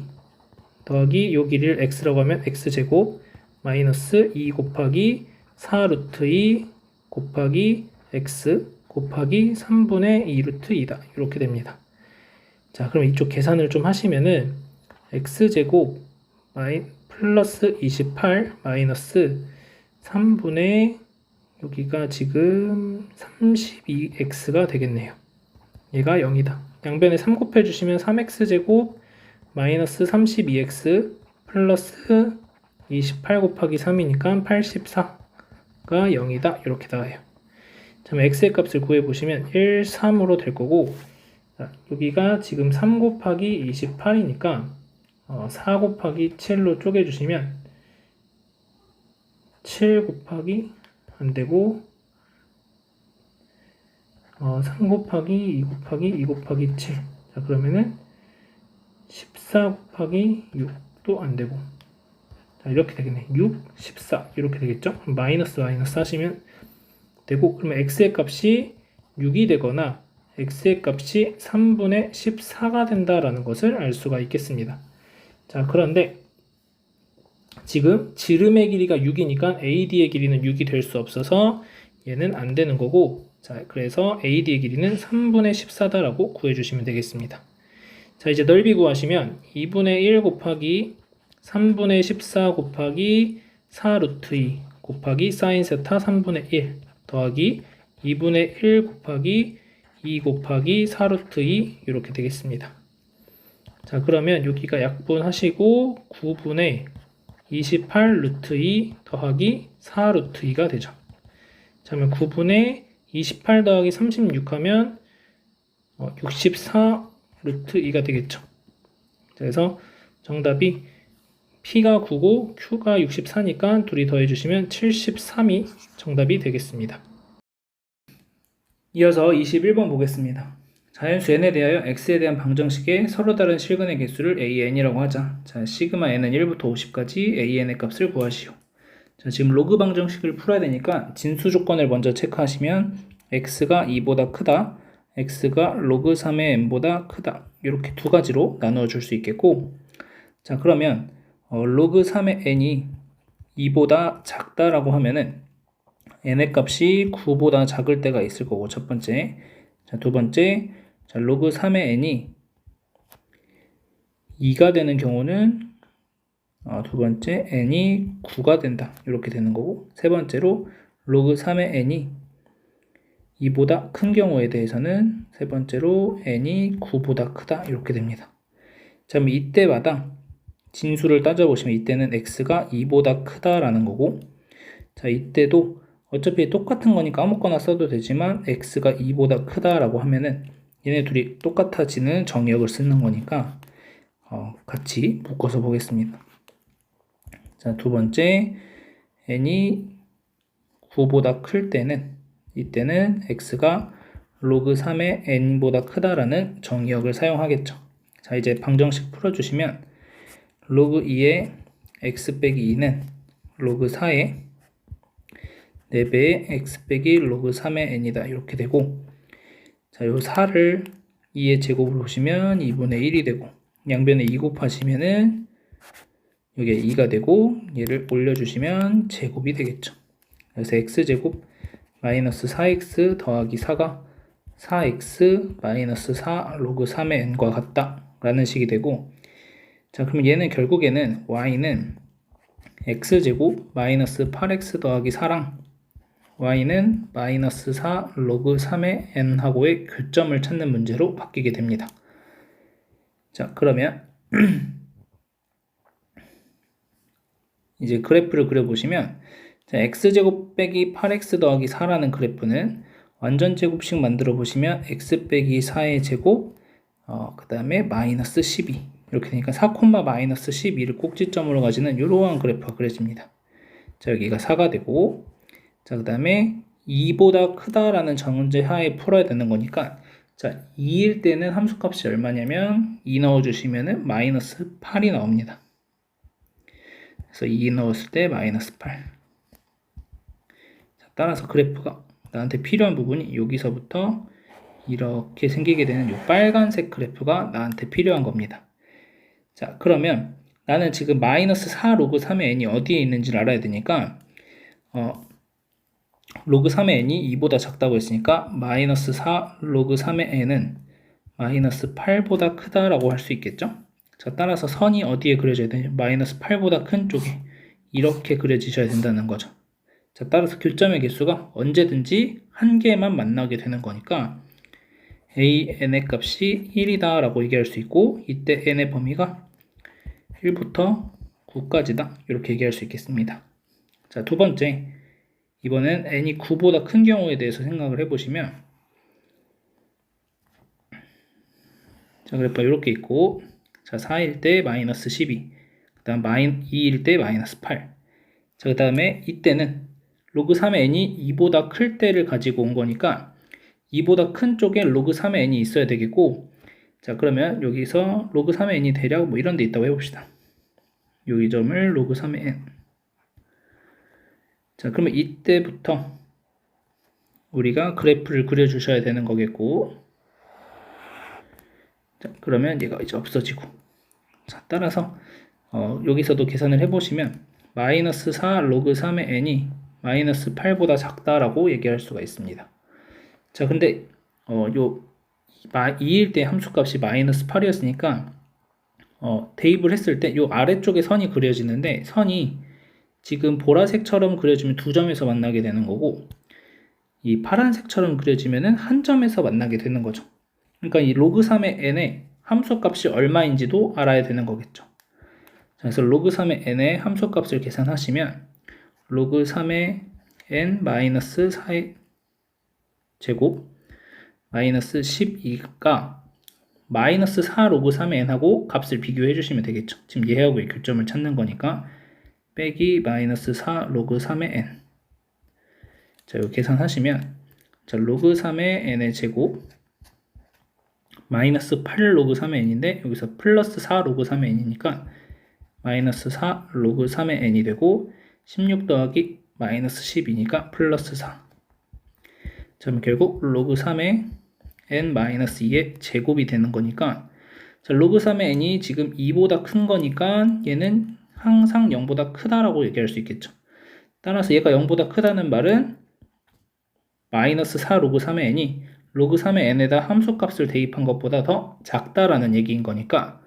더하기 요 길이를 x라고 하면 x제곱 마이너스 2 곱하기 4루트 2 곱하기 x 곱하기 3분의 2 루트 2다. 이렇게 됩니다. 자, 그럼 이쪽 계산을 좀 하시면은 x제곱 플러스 28 마이너스 3분의 여기가 지금 32x가 되겠네요. 얘가 0이다. 양변에 3 곱해주시면 3x제곱 마이너스 32x 플러스 28 곱하기 3이니까 84가 0이다. 이렇게 나와요. 자, x의 값을 구해보시면 1, 3으로 될 거고, 자, 여기가 지금 3 곱하기 28이니까 4 곱하기 7로 쪼개주시면 7 곱하기 안되고 3 곱하기 2 곱하기 2 곱하기 7. 자, 그러면은 14 곱하기 6도 안되고, 자, 이렇게 되겠네. 6, 14 이렇게 되겠죠? 마이너스 하시면 되고, 그러면 x의 값이 6이 되거나 x의 값이 3분의 14가 된다라는 것을 알 수가 있겠습니다. 자, 그런데 지금 지름의 길이가 6이니까 AD의 길이는 6이 될 수 없어서 얘는 안 되는 거고, 자, 그래서 AD의 길이는 3분의 14다라고 구해주시면 되겠습니다. 자, 이제 넓이 구하시면 2분의 1 곱하기 3분의 14 곱하기 4 루트 2 곱하기 사인 세타 3분의 1 더하기 2분의 1 곱하기 2 곱하기 4 루트 2 이렇게 되겠습니다. 자, 그러면 여기가 약분하시고 9분의 28 루트 2 더하기 4 루트 2가 되죠. 자, 그러면 9분의 28 더하기 36 하면 64 루트 2가 되겠죠. 그래서 정답이 P가 9고 Q가 64니까 둘이 더해주시면 73이 정답이 되겠습니다. 이어서 21번 보겠습니다. 자연수 n에 대하여 x에 대한 방정식에 서로 다른 실근의 개수를 an이라고 하자. 자, 시그마 n은 1부터 50까지 an의 값을 구하시오. 자, 지금 로그 방정식을 풀어야 되니까 진수 조건을 먼저 체크하시면 x가 2보다 크다, x가 로그 3의 n보다 크다, 이렇게 두 가지로 나누어 줄 수 있겠고, 자, 그러면 로그 3의 n이 2보다 작다라고 하면은 n의 값이 9보다 작을 때가 있을 거고, 첫 번째. 자, 두 번째, 자, 로그 3의 n이 2가 되는 경우는 두 번째 n이 9가 된다, 이렇게 되는 거고, 세 번째로 로그 3의 n이 2보다 큰 경우에 대해서는 세 번째로 n이 9보다 크다, 이렇게 됩니다. 자, 그럼 이때마다 진수를 따져보시면 이때는 x가 2보다 크다라는 거고, 자, 이때도 어차피 똑같은 거니까 아무거나 써도 되지만 x가 2보다 크다라고 하면은 얘네 둘이 똑같아지는 정의역을 쓰는 거니까 같이 묶어서 보겠습니다. 자, 두 번째, n이 9보다 클 때는 이때는 x가 로그 3의 n보다 크다라는 정의역을 사용하겠죠. 자, 이제 방정식 풀어주시면 로그 2의 x 빼기 2는 로그 4의 4배의 x 빼기 로그 3의 n이다, 이렇게 되고, 자, 요 4를 2의 제곱을 보시면 2분의 1이 되고, 양변에 2 곱하시면은 여기에 2가 되고, 얘를 올려주시면 제곱이 되겠죠. 그래서 x제곱 마이너스 4x 더하기 4가 4x 마이너스 4 로그 3의 n과 같다 라는 식이 되고, 자, 그러면 얘는 결국에는 y는 x제곱 마이너스 8x 더하기 4랑 y는 마이너스 4 로그 3의 n하고의 교점을 찾는 문제로 바뀌게 됩니다. 자, 그러면 이제 그래프를 그려보시면, 자, x제곱 빼기 8x 더하기 4라는 그래프는 완전 제곱식 만들어 보시면 x 빼기 4의 제곱 그 다음에 마이너스 12 이렇게 되니까 4, 마이너스 12를 꼭지점으로 가지는 이러한 그래프가 그려집니다. 자, 여기가 4가 되고, 자, 그 다음에 2보다 크다라는 정제 하에 풀어야 되는 거니까, 자, 2일 때는 함수값이 얼마냐면 2 넣어주시면은 마이너스 8이 나옵니다. 그래서 2 넣었을 때 마이너스 8. 자, 따라서 그래프가 나한테 필요한 부분이 여기서부터 이렇게 생기게 되는 이 빨간색 그래프가 나한테 필요한 겁니다. 자, 그러면 나는 지금 마이너스 4 로그 3의 n이 어디에 있는지를 알아야 되니까 로그 3의 n이 2보다 작다고 했으니까 마이너스 4 로그 3의 n은 마이너스 8보다 크다라고 할 수 있겠죠? 자, 따라서 선이 어디에 그려져야 되냐? 마이너스 8보다 큰 쪽에 이렇게 그려지셔야 된다는 거죠. 자, 따라서 교점의 개수가 언제든지 한 개만 만나게 되는 거니까 a,n의 값이 1이다 라고 얘기할 수 있고, 이때 n의 범위가 1부터 9까지다 이렇게 얘기할 수 있겠습니다. 자, 두 번째, 이번엔 n이 9보다 큰 경우에 대해서 생각을 해보시면, 자, 그래프가 이렇게 있고, 자, 4일 때 마이너스 12, 그 다음 2일 때 마이너스 8. 자, 그 다음에 이때는 로그 3의 n이 2보다 클 때를 가지고 온 거니까 2보다 큰 쪽에 로그 3의 n이 있어야 되겠고, 자, 그러면 여기서 로그 3의 n이 대략 뭐 이런 데 있다고 해봅시다. 이 점을 로그 3의 n. 자, 그러면 이때부터 우리가 그래프를 그려주셔야 되는 거겠고, 자, 그러면 얘가 이제 없어지고, 자, 따라서 여기서도 계산을 해보시면 마이너스 4 로그 3의 n이 마이너스 8보다 작다라고 얘기할 수가 있습니다. 자, 근데 요 2일 때 함수값이 마이너스 8이었으니까 대입을 했을 때 요 아래쪽에 선이 그려지는데, 선이 지금 보라색처럼 그려지면 두 점에서 만나게 되는 거고, 이 파란색처럼 그려지면은 한 점에서 만나게 되는 거죠. 그러니까 이 로그 3의 n의 함수값이 얼마인지도 알아야 되는 거겠죠. 자, 그래서 로그 3의 n의 함수값을 계산하시면 로그 3의 n 마이너스 4의 제곱 마이너스 12가 마이너스 4 로그 3의 n하고 값을 비교해 주시면 되겠죠. 지금 얘하고의 교점을 찾는 거니까 빼기 마이너스 4 로그 3의 n. 자, 이거 계산하시면, 자, 로그 3의 n의 제곱 마이너스 8 로그 3의 n인데 여기서 플러스 4 로그 3의 n이니까 마이너스 4 로그 3의 n이 되고, 16 더하기 마이너스 12니까 플러스 4. 자, 그럼 결국 로그 3의 n 마이너스 2의 제곱이 되는 거니까, 자, 로그 3의 n이 지금 2보다 큰 거니까 얘는 항상 0보다 크다라고 얘기할 수 있겠죠. 따라서 얘가 0보다 크다는 말은 마이너스 4 로그 3의 n이 로그 3의 n에다 함수값을 대입한 것보다 더 작다라는 얘기인 거니까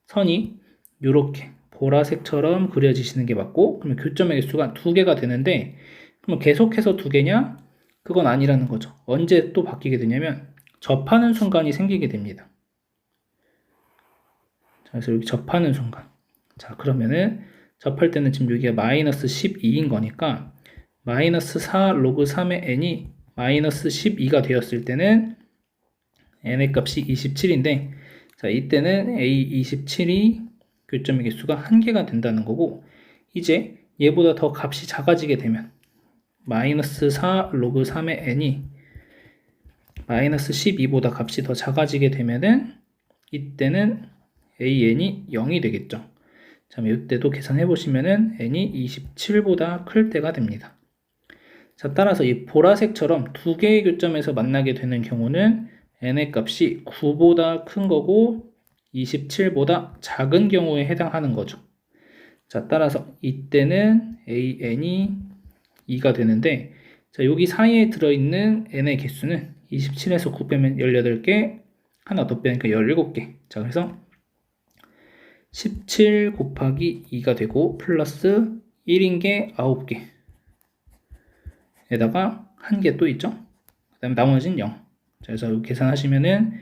선이 이렇게 보라색처럼 그려지시는 게 맞고, 그러면 교점의 개수가 2개가 되는데, 그럼 계속해서 2개냐? 그건 아니라는 거죠. 언제 또 바뀌게 되냐면 접하는 순간이 생기게 됩니다. 자, 그래서 여기 접하는 순간. 자, 그러면은 접할 때는 지금 여기가 마이너스 12인 거니까 마이너스 4 로그 3의 n이 마이너스 12가 되었을 때는 n의 값이 27인데, 자, 이때는 a27이 교점의 개수가 1개가 된다는 거고, 이제 얘보다 더 값이 작아지게 되면 마이너스 4 로그 3의 n이 마이너스 12보다 값이 더 작아지게 되면은 이때는 an이 0이 되겠죠. 자, 이때도 계산해 보시면은 n이 27보다 클 때가 됩니다. 자, 따라서 이 보라색처럼 두 개의 교점에서 만나게 되는 경우는 n의 값이 9보다 큰 거고 27보다 작은 경우에 해당하는 거죠. 자, 따라서 이때는 an이 2가 되는데, 자, 여기 사이에 들어있는 n의 개수는 27에서 9 빼면 18개, 하나 더 빼니까 17개. 자, 그래서 17 곱하기 2가 되고 플러스 1인 게 9개 에다가 1개 또 있죠. 그 다음에 나머지는 0. 자, 그래서 계산하시면은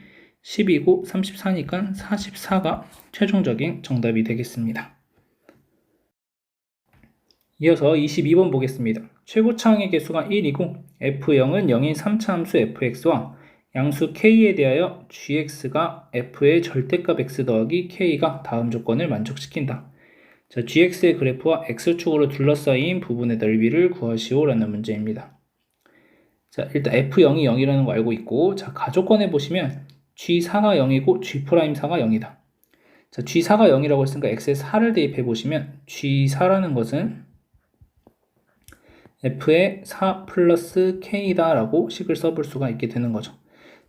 12고 34니까 44가 최종적인 정답이 되겠습니다. 이어서 22번 보겠습니다. 최고차항의 개수가 1이고 f0은 0인 3차 함수 fx와 양수 k에 대하여 gx가 f의 절대값 x 더하기 k가 다음 조건을 만족시킨다. 자, gx의 그래프와 x축으로 둘러싸인 부분의 넓이를 구하시오 라는 문제입니다. 자, 일단 f0이 0이라는 거 알고 있고, 자, 가조건에 보시면 g4가 0이고 g'4가 0이다. 자, g4가 0이라고 했으니까 x에 4를 대입해 보시면 g4라는 것은 f의 4 플러스 k다 라고 식을 써볼 수가 있게 되는 거죠.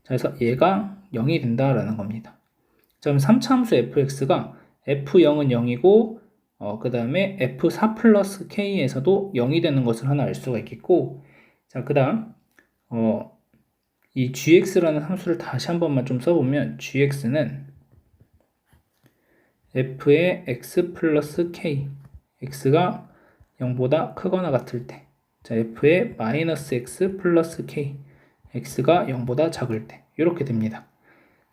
자, 그래서 얘가 0이 된다라는 겁니다. 자, 그럼 3차 함수 fx가 f0은 0이고 그 다음에 f4 플러스 k에서도 0이 되는 것을 하나 알 수가 있겠고, 자, 그 다음 이 gx라는 함수를 다시 한 번만 좀 써보면 gx는 f의 x 플러스 k, x가 0보다 크거나 같을 때, 자, f의 마이너스 x 플러스 k, x가 0보다 작을 때 이렇게 됩니다.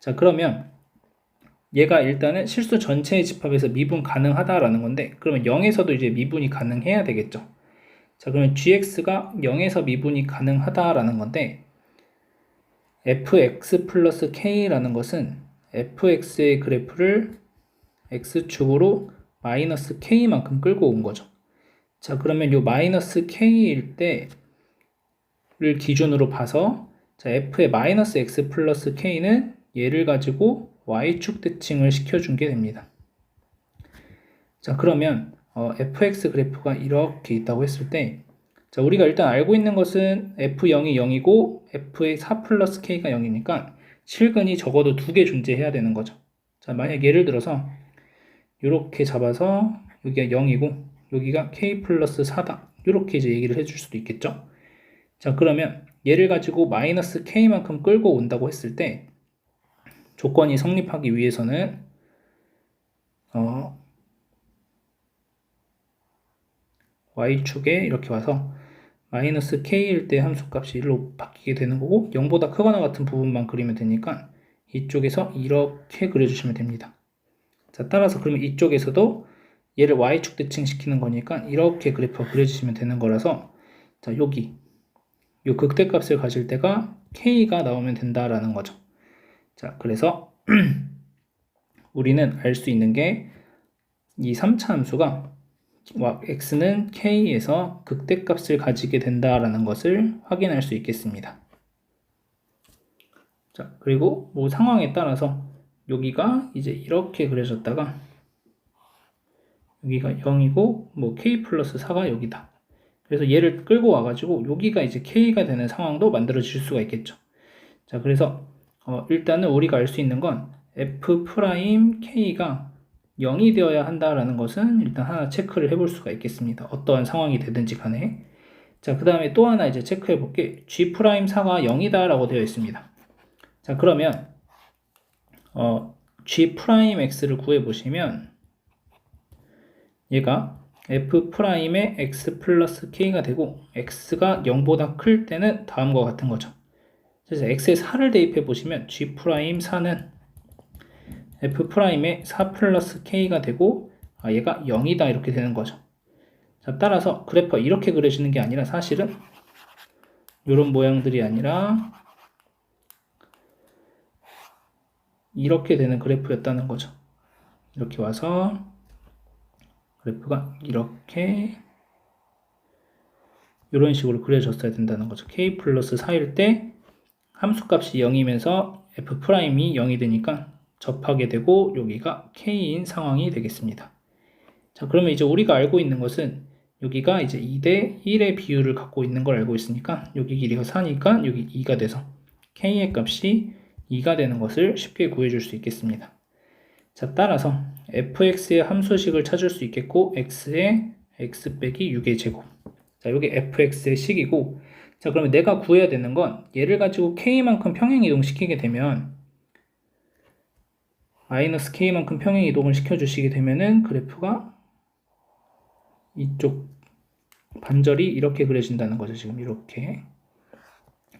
자, 그러면 얘가 일단은 실수 전체의 집합에서 미분 가능하다라는 건데, 그러면 0에서도 이제 미분이 가능해야 되겠죠. 자, 그러면 gx가 0에서 미분이 가능하다라는 건데, fx 플러스 k라는 것은 fx의 그래프를 x축으로 마이너스 k만큼 끌고 온 거죠. 자, 그러면 요 마이너스 k일 때를 기준으로 봐서, 자, f의 마이너스 x 플러스 k는 얘를 가지고 y축 대칭을 시켜준 게 됩니다. 자, 그러면 fx 그래프가 이렇게 있다고 했을 때, 자, 우리가 일단 알고 있는 것은 f0이 0이고 f의 4 플러스 k가 0이니까 실근이 적어도 2개 존재해야 되는 거죠. 자, 만약 예를 들어서 이렇게 잡아서 여기가 0이고 여기가 k 플러스 4다, 이렇게 이제 얘기를 해줄 수도 있겠죠. 자, 그러면 얘를 가지고 마이너스 k만큼 끌고 온다고 했을 때 조건이 성립하기 위해서는 y축에 이렇게 와서 마이너스 k일 때 함수값이 1로 바뀌게 되는 거고 0보다 크거나 같은 부분만 그리면 되니까 이쪽에서 이렇게 그려주시면 됩니다. 자, 따라서 그러면 이쪽에서도 얘를 y축 대칭 시키는 거니까 이렇게 그래프가 그려지시면 되는 거라서, 자, 여기 요 극대값을 가질 때가 k가 나오면 된다라는 거죠. 자, 그래서 우리는 알 수 있는 게 이 3차 함수가 x는 k에서 극대값을 가지게 된다라는 것을 확인할 수 있겠습니다. 자, 그리고 뭐 상황에 따라서 여기가 이제 이렇게 그려졌다가 여기가 0이고 뭐 k 플러스 4가 여기다. 그래서 얘를 끌고 와가지고 여기가 이제 k가 되는 상황도 만들어질 수가 있겠죠. 자, 그래서 일단은 우리가 알 수 있는 건 f 프라임 k가 0이 되어야 한다라는 것은 일단 하나 체크를 해볼 수가 있겠습니다. 어떠한 상황이 되든지 간에. 자, 그 다음에 또 하나 이제 체크해 볼게. g 프라임 4가 0이다 라고 되어 있습니다. 자, 그러면 g 프라임 x를 구해 보시면 얘가 f 프라임의 x 플러스 k가 되고 x가 0보다 클 때는 다음과 같은 거죠. 그래서 x에 4를 대입해 보시면 g 프라임 4는 f 프라임의 4 플러스 k가 되고 얘가 0이다 이렇게 되는 거죠. 자, 따라서 그래프가 이렇게 그려지는 게 아니라 사실은 이런 모양들이 아니라 이렇게 되는 그래프였다는 거죠. 이렇게 와서 그래프가 이렇게 이런 식으로 그려졌어야 된다는 거죠. k 플러스 4일 때 함수값이 0이면서 f 프라임이 0이 되니까 접하게 되고 여기가 k인 상황이 되겠습니다. 자, 그러면 이제 우리가 알고 있는 것은 여기가 이제 2대 1의 비율을 갖고 있는 걸 알고 있으니까 여기 길이가 4니까 여기 2가 돼서 k의 값이 2가 되는 것을 쉽게 구해줄 수 있겠습니다. 자, 따라서 fx의 함수식을 찾을 수 있겠고 x의 x 빼기 6의 제곱. 자, 여기 fx의 식이고, 자, 그러면 내가 구해야 되는 건 얘를 가지고 k만큼 평행 이동시키게 되면 마이너스 k만큼 평행 이동을 시켜주시게 되면은 그래프가 이쪽 반절이 이렇게 그려진다는 거죠. 지금 이렇게.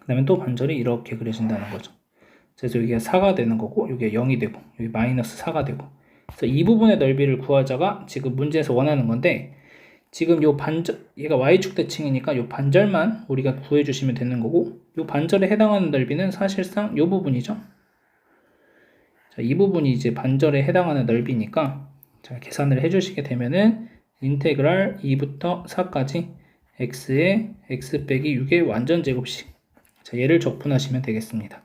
그 다음에 또 반절이 이렇게 그려진다는 거죠. 그래서 여기가 4가 되는 거고 여기가 0이 되고 여기 마이너스 4가 되고, 그래서 이 부분의 넓이를 구하자가 지금 문제에서 원하는 건데, 지금 요 반절, 얘가 y축 대칭이니까 요 반절만 우리가 구해주시면 되는 거고, 요 반절에 해당하는 넓이는 사실상 요 부분이죠. 자, 이 부분이 이제 반절에 해당하는 넓이니까 자, 계산을 해주시게 되면은 인테그랄 2부터 4까지 x의 x 빼기 6의 완전 제곱식. 자, 얘를 적분하시면 되겠습니다.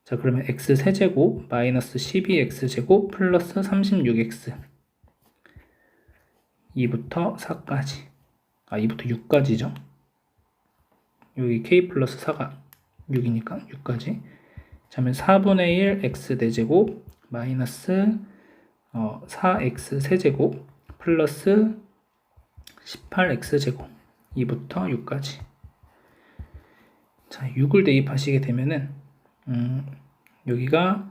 자, 그러면 x 세제곱 마이너스 12x제곱 플러스 36x 2부터 4까지 2부터 6까지죠. 여기 k 플러스 4가 6이니까 6까지. 자, 그러면 4분의 1 x 대제곱 마이너스 4x 세제곱 플러스 18x제곱 2부터 6까지. 자, 6을 대입하시게 되면은 여기가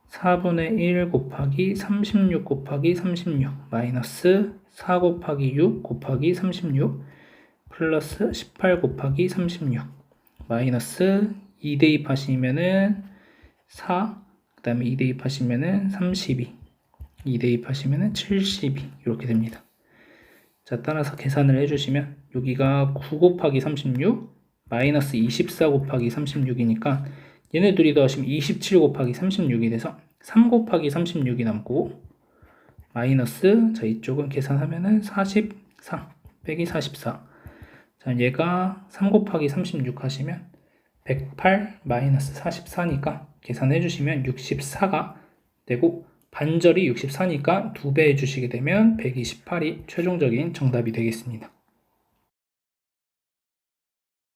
4분의 1 곱하기 36 곱하기 36 마이너스 4 곱하기 6 곱하기 36 플러스 18 곱하기 36 마이너스 2 대입하시면은 4, 그 다음에 2 대입하시면은 32, 2 대입하시면은 72 이렇게 됩니다. 자, 따라서 계산을 해주시면 여기가 9 곱하기 36 마이너스 24 곱하기 36이니까 얘네 둘이 더하시면 27 곱하기 36이 돼서 3 곱하기 36이 남고 마이너스, 자, 이쪽은 계산하면은 44 빼기 44. 자, 얘가 3 곱하기 36 하시면 108 마이너스 44니까 계산해 주시면 64가 되고 반절이 64니까 2배 해주시게 되면 128이 최종적인 정답이 되겠습니다.